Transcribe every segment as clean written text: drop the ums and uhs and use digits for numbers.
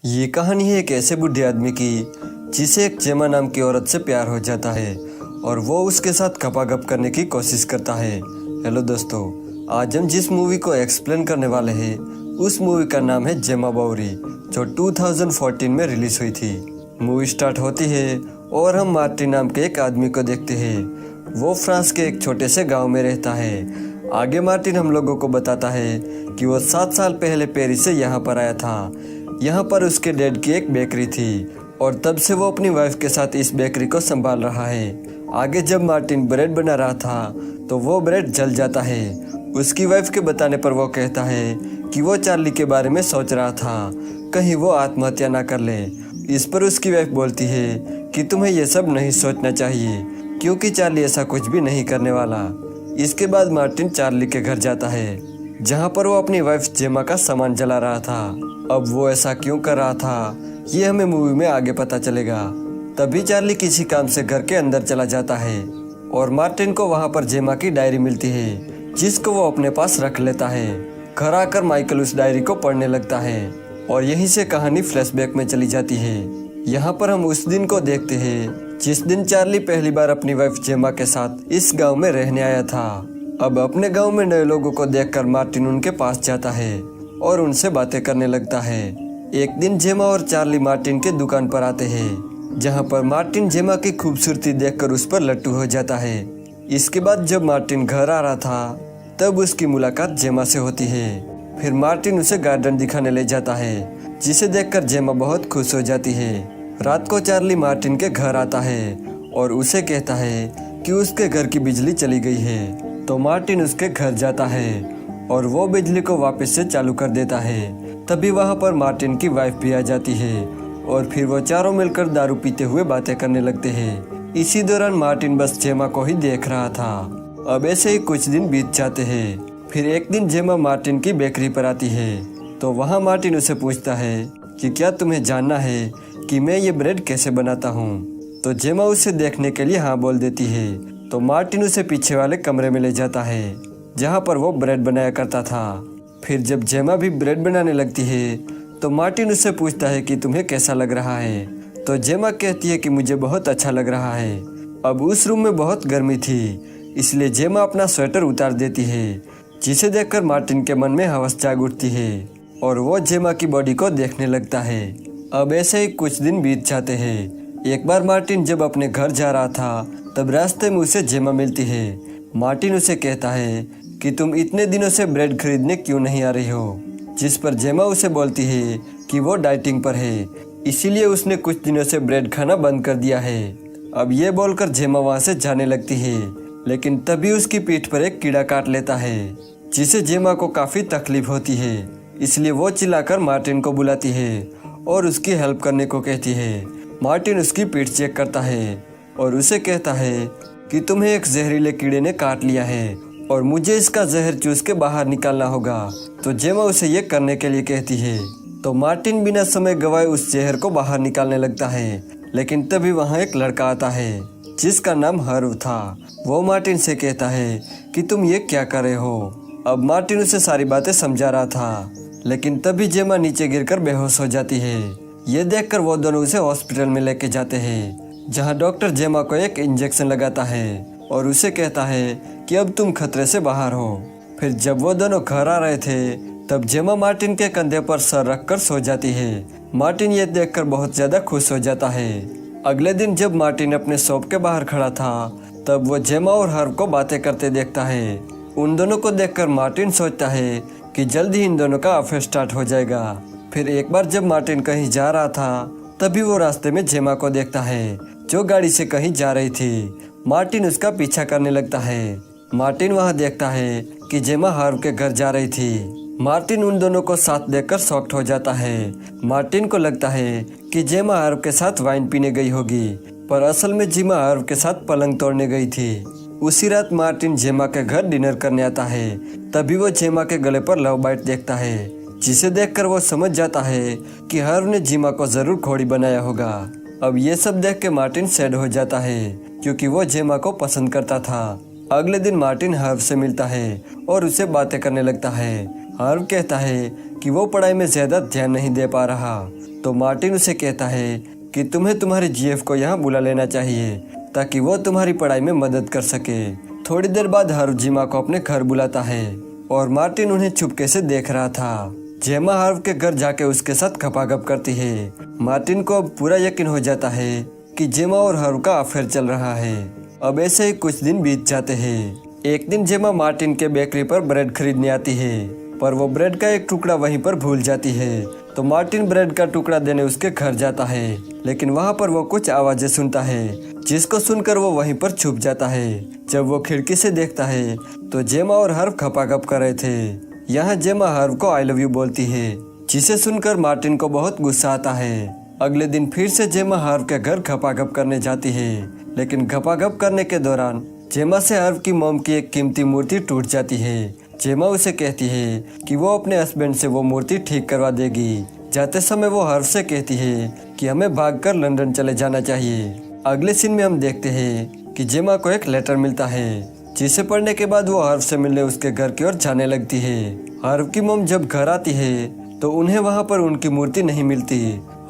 ये कहानी है एक ऐसे बूढ़े आदमी की जिसे एक जेमा नाम की औरत से प्यार हो जाता है और वो उसके साथ गपागप करने की कोशिश करता है। हेलो दोस्तों, आज हम जिस मूवी को एक्सप्लेन करने वाले हैं उस मूवी का नाम है जेमा बावरी, जो 2014 में रिलीज हुई थी। मूवी स्टार्ट होती है और हम मार्टिन नाम के एक आदमी को देखते हैं। वो फ्रांस के एक छोटे से गांव में रहता है। आगे मार्टिन हम लोगों को बताता है कि वो 7 साल पहले पेरिस से यहाँ पर आया था। यहाँ पर उसके डैड की एक बेकरी थी और तब से वो अपनी वाइफ के साथ इस बेकरी को संभाल रहा है। आगे जब मार्टिन ब्रेड बना रहा था तो वो ब्रेड जल जाता है। उसकी वाइफ के बताने पर वो कहता है कि वो चार्ली के बारे में सोच रहा था, कहीं वो आत्महत्या ना कर ले। इस पर उसकी वाइफ बोलती है कि तुम्हें ये सब नहीं सोचना चाहिए क्योंकि चार्ली ऐसा कुछ भी नहीं करने वाला। इसके बाद मार्टिन चार्ली के घर जाता है जहाँ पर वो अपनी वाइफ जेमा का सामान जला रहा था। अब वो ऐसा क्यों कर रहा था ये हमें मूवी में आगे पता चलेगा। तभी चार्ली किसी काम से घर के अंदर चला जाता है और मार्टिन को वहाँ पर जेमा की डायरी मिलती है जिसको वो अपने पास रख लेता है। घर आकर माइकल उस डायरी को पढ़ने लगता है और यहीं से कहानी फ्लैशबैक में चली जाती है। यहाँ पर हम उस दिन को देखते हैं जिस दिन चार्ली पहली बार अपनी वाइफ जेमा के साथ इस गाँव में रहने आया था। अब अपने गाँव में नए लोगों को देखकर मार्टिन उनके पास जाता है और उनसे बातें करने लगता है। एक दिन जेमा और चार्ली मार्टिन के दुकान पर आते हैं जहां पर मार्टिन जेमा की खूबसूरती देखकर उस पर लट्टू हो जाता है। इसके बाद जब मार्टिन घर आ रहा था तब उसकी मुलाकात जेमा से होती है। फिर मार्टिन उसे गार्डन दिखाने ले जाता है जिसे देखकर जेमा बहुत खुश हो जाती है। रात को चार्ली मार्टिन के घर आता है और उसे कहता है कि उसके घर की बिजली चली गई है। तो मार्टिन उसके घर जाता है और वो बिजली को वापस से चालू कर देता है। तभी वहाँ पर मार्टिन की वाइफ भी आ जाती है और फिर वो चारों मिलकर दारू पीते हुए बातें करने लगते हैं। इसी दौरान मार्टिन बस जेमा को ही देख रहा था। अब ऐसे ही कुछ दिन बीत जाते हैं। फिर एक दिन जेमा मार्टिन की बेकरी पर आती है तो वहाँ मार्टिन उसे पूछता है कि क्या तुम्हें जानना है कि मैं ये ब्रेड कैसे बनाता हूँ। तो जेमा उसे देखने के लिए हाँ बोल देती है। तो मार्टिन उसे पीछे वाले कमरे में ले जाता है जहाँ पर वो ब्रेड बनाया करता था। फिर जब जेमा भी ब्रेड बनाने लगती है तो मार्टिन उससे पूछता है कि तुम्हें कैसा लग रहा है। तो जेमा कहती है कि मुझे बहुत अच्छा लग रहा है। अब उस रूम में बहुत गर्मी थी इसलिए जेमा अपना स्वेटर उतार देती है जिसे देखकर मार्टिन के मन में हवस जाग उठती है और वो जेमा की बॉडी को देखने लगता है। अब ऐसे ही कुछ दिन बीत जाते हैं। एक बार मार्टिन जब अपने घर जा रहा था तब रास्ते में उसे जेमा मिलती है। मार्टिन उसे कहता है कि तुम इतने दिनों से ब्रेड खरीदने क्यों नहीं आ रही हो, जिस पर जेमा उसे बोलती है कि वो डाइटिंग पर है इसीलिए उसने कुछ दिनों से ब्रेड खाना बंद कर दिया है। अब ये बोलकर जेमा वहाँ से जाने लगती है लेकिन तभी उसकी पीठ पर एक कीड़ा काट लेता है जिसे जेमा को काफ़ी तकलीफ होती है। इसलिए वो चिल्लाकर मार्टिन को बुलाती है और उसकी हेल्प करने को कहती है। मार्टिन उसकी पीठ चेक करता है और उसे कहता है कि तुम्हें एक जहरीले कीड़े ने काट लिया है और मुझे इसका जहर चूस के बाहर निकालना होगा। तो जेमा उसे ये करने के लिए कहती है। तो मार्टिन बिना समय गवाए उस जहर को बाहर निकालने लगता है लेकिन तभी वहाँ एक लड़का आता है जिसका नाम हर्व था। वो मार्टिन से कहता है कि तुम ये क्या कर रहे हो। अब मार्टिन उसे सारी बातें समझा रहा था लेकिन तभी जेमा नीचे गिरकर बेहोश हो जाती है। ये देखकर वो दोनों उसे हॉस्पिटल में लेके जाते हैं जहाँ डॉक्टर जेमा को एक इंजेक्शन लगाता है और उसे कहता है कि अब तुम खतरे से बाहर हो। फिर जब वो दोनों घर आ रहे थे तब जेमा मार्टिन के कंधे पर सर रखकर सो जाती है। मार्टिन ये देखकर बहुत ज़्यादा खुश हो जाता है। अगले दिन जब मार्टिन अपने शॉप के बाहर खड़ा था तब वो जेमा और हर्व को बातें करते देखता है। उन दोनों को देखकर मार्टिन सोचता है कि जल्द ही इन दोनों का अफेयर स्टार्ट हो जाएगा। फिर एक बार जब मार्टिन कहीं जा रहा था तभी वो रास्ते में जेमा को देखता है जो गाड़ी से कहीं जा रही थी। मार्टिन उसका पीछा करने लगता है। मार्टिन वहां देखता है कि जेमा हर्व के घर जा रही थी। मार्टिन उन दोनों को साथ देखकर शॉक्ड हो जाता है। मार्टिन को लगता है कि जेमा हर्व के साथ वाइन पीने गई होगी पर असल में जेमा हर्व के साथ पलंग तोड़ने गई थी। उसी रात मार्टिन जेमा के घर डिनर करने आता है। तभी वो जेमा के गले पर लव बाइट देखता है जिसे देखकर वो समझ जाता है कि हर्व ने जेमा को जरूर खोड़ी बनाया होगा। अब ये सब देख के मार्टिन सैड हो जाता है क्योंकि वो जेमा को पसंद करता था। अगले दिन मार्टिन हर्व से मिलता है और उसे बातें करने लगता है। हर्व कहता है कि वो पढ़ाई में ज्यादा ध्यान नहीं दे पा रहा, तो मार्टिन उसे कहता है कि तुम्हें तुम्हारे जीएफ को यहाँ बुला लेना चाहिए ताकि वो तुम्हारी पढ़ाई में मदद कर सके। थोड़ी देर बाद हर्व जेमा को अपने घर बुलाता है और मार्टिन उन्हें चुपके से देख रहा था। जेमा हर्व के घर जाके उसके साथ खपाखप करती है। मार्टिन को अब पूरा यकीन हो जाता है कि जेमा और हर्व का अफेयर चल रहा है। अब ऐसे ही कुछ दिन बीत जाते हैं। एक दिन जेमा मार्टिन के बेकरी पर ब्रेड खरीदने आती है, पर वो ब्रेड का एक टुकड़ा वहीं पर भूल जाती है। तो मार्टिन ब्रेड का टुकड़ा देने उसके घर जाता है, लेकिन वहाँ पर वो कुछ आवाजें सुनता है, जिसको सुनकर वो वहीं पर छुप जाता है। जब वो खिड़की से देखता है तो जेमा और हर्व खपाखप कर रहे थे। यहाँ जेमा हर्व को आई लव यू बोलती है, जिसे सुनकर मार्टिन को बहुत गुस्सा आता है। अगले दिन फिर से जेमा हर्व के घर खपाखप करने जाती है, लेकिन खपाखप करने के दौरान जेमा से हर्व की मॉम की एक कीमती मूर्ति टूट जाती है। जेमा उसे कहती है कि वो अपने हस्बैंड से वो मूर्ति ठीक करवा देगी। जाते समय वो हर्व से कहती है कि हमें भागकर लंदन चले जाना चाहिए। अगले सीन में हम देखते हैं कि जेमा को एक लेटर मिलता है, जिसे पढ़ने के बाद वो हर्व से मिलने उसके घर की ओर जाने लगती है। हर्व की मॉम जब घर आती है तो उन्हें वहाँ पर उनकी मूर्ति नहीं मिलती।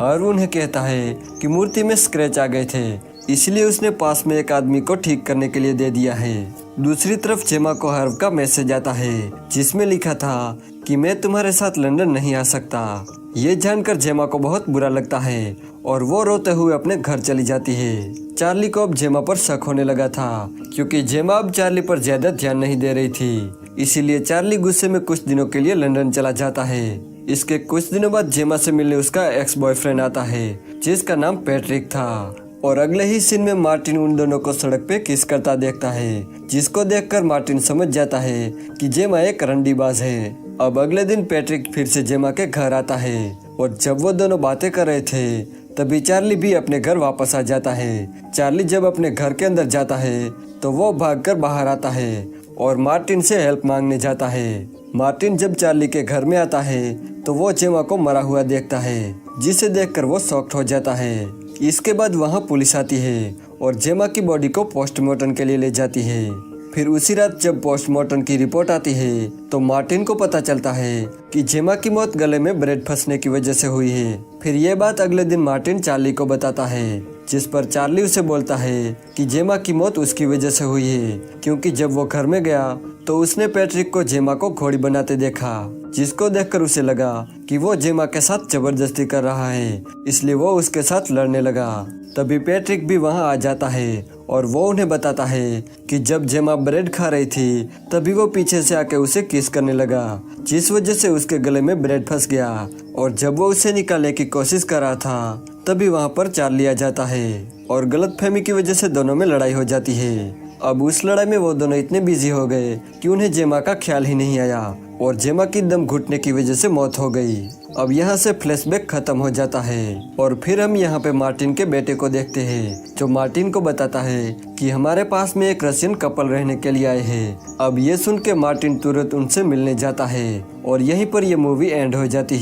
हर्व उन्हें कहता है कि मूर्ति में स्क्रैच आ गए थे, इसलिए उसने पास में एक आदमी को ठीक करने के लिए दे दिया है। दूसरी तरफ जेमा को हर्व का मैसेज आता है, जिसमें लिखा था कि मैं तुम्हारे साथ लंदन नहीं आ सकता। ये जानकर जेमा को बहुत बुरा लगता है और वो रोते हुए अपने घर चली जाती है। चार्ली को अब जेमा पर शक होने लगा था, क्योंकि जेमा अब चार्ली पर ज्यादा ध्यान नहीं दे रही थी। इसीलिए चार्ली गुस्से में कुछ दिनों के लिए लंदन चला जाता है। इसके कुछ दिनों बाद जेमा से मिलने उसका एक्स बॉयफ्रेंड आता है, जिसका नाम पैट्रिक था। और अगले ही सीन में मार्टिन उन दोनों को सड़क पे किस करता देखता है, जिसको देखकर मार्टिन समझ जाता है कि जेमा एक रंडीबाज है। अब अगले दिन पैट्रिक फिर से जेमा के घर आता है, और जब वो दोनों बातें कर रहे थे तभी चार्ली भी अपने घर वापस आ जाता है। चार्ली जब अपने घर के अंदर जाता है तो वो भागकर बाहर आता है और मार्टिन से हेल्प मांगने जाता है। मार्टिन जब चार्ली के घर में आता है तो वो जेमा को मरा हुआ देखता है, जिसे देखकर वो शॉक्ड हो जाता है। इसके बाद वहाँ पुलिस आती है और जेमा की बॉडी को पोस्टमार्टम के लिए ले जाती है। फिर उसी रात जब पोस्टमार्टम की रिपोर्ट आती है तो मार्टिन को पता चलता है कि जेमा की मौत गले में ब्रेड फंसने की वजह से हुई है। फिर ये बात अगले दिन मार्टिन चार्ली को बताता है, जिस पर चार्ली उसे बोलता है कि जेमा की मौत उसकी वजह से हुई है, क्योंकि जब वो घर में गया तो उसने पैट्रिक को जेमा को घोड़ी बनाते देखा, जिसको देखकर उसे लगा कि वो जेमा के साथ जबरदस्ती कर रहा है, इसलिए वो उसके साथ लड़ने लगा। तभी पैट्रिक भी वहां आ जाता है और वो उन्हें बताता है कि जब जेमा ब्रेड खा रही थी तभी वो पीछे से आके उसे किस करने लगा, जिस वजह से उसके गले में ब्रेड फंस गया। और जब वो उसे निकालने की कोशिश कर रहा था तभी वहां पर चार्ली आ जाता है और गलतफहमी की वजह से दोनों में लड़ाई हो जाती है। अब उस लड़ाई में वो दोनों इतने बिजी हो गए कि उन्हें जेमा का ख्याल ही नहीं आया और जेमा की दम घुटने की वजह से मौत हो गई। अब यहाँ से फ्लैशबैक खत्म हो जाता है और फिर हम यहाँ पे मार्टिन के बेटे को देखते हैं, जो मार्टिन को बताता है कि हमारे पास में एक रशियन कपल रहने के लिए आए हैं। अब ये सुन के मार्टिन तुरंत उनसे मिलने जाता है और यहीं पर ये मूवी एंड हो जाती है।